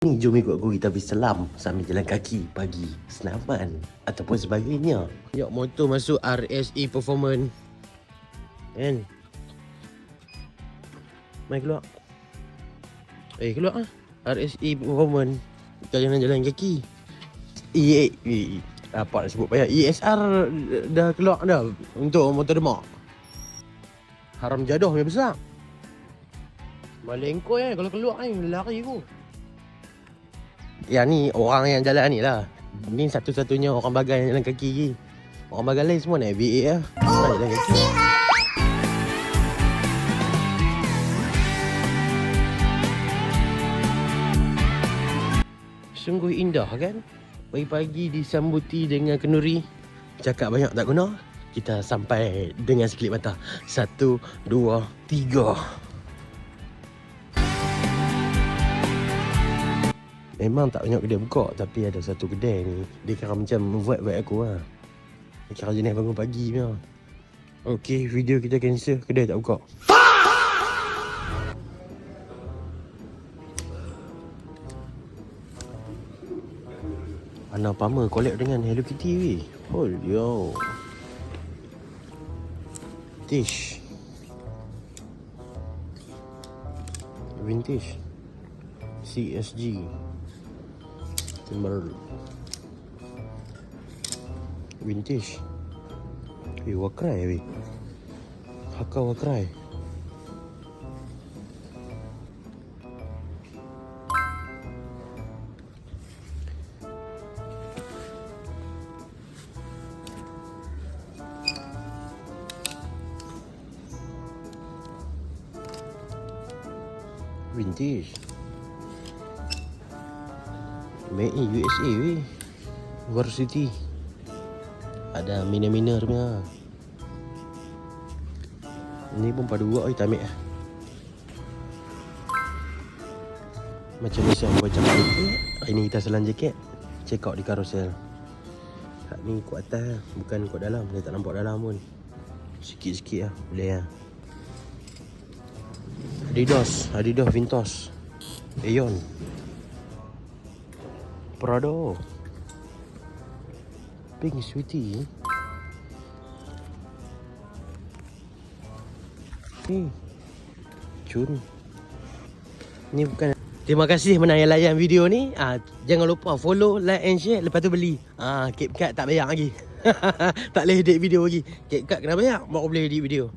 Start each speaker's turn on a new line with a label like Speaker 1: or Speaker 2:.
Speaker 1: Ni jom ikut aku kita pergi selam sambil jalan kaki pagi, senaman ataupun sebagainya. Yuk motor masuk RSE Performance. Kan? Mai keluar. Keluar ah. RSE Performance. Kita jalan kaki. Apa nak sebut payah. ESR dah keluar dah untuk motor demak. Haram jaduh yang besar. Malengko kalau keluar ni lari aku. Ya ni orang yang jalan ni lah. Ni satu-satunya orang bagai yang jalan kaki ni. Orang bagai lain semua naik VA lah. Nak jalan kaki. Sungguh indah kan? Pagi-pagi disambuti dengan kenduri. Cakap banyak tak guna. Kita sampai dengan sekelip mata. 1, 2, 3. Memang tak banyak kedai buka. Tapi ada satu kedai ni. Dia kira macam vibe aku lah. Dia kira jenis bangun pagi punya. Okay, video kita cancel. Kedai tak buka. Ana Palmer collab dengan Hello Kitty weh. Hold yo. Vintage. CSG. Timber. Vintage. Wakrai weh. Haka Wakrai. Vintage. Made in USA weh. Varsity. Ada mina-mina punya. Ini pun pada buat tak ambil lah. Macam biasa buat cakap ni. Hari ni kita selan jaket. Check out di carousel. Hak ni kuat atas lah. Bukan kuat dalam. Dia tak nampak dalam pun. Sikit-sikit lah. Boleh lah. Adidas Vintos. Aeon. Prado. Pink Sweetie. Cun. Ni bukan. Terima kasih menang layan video ni. Jangan lupa follow, like and share. Lepas tu beli. CapCut tak bayar lagi. Tak boleh edit video lagi. CapCut kena bayar baru boleh edit video.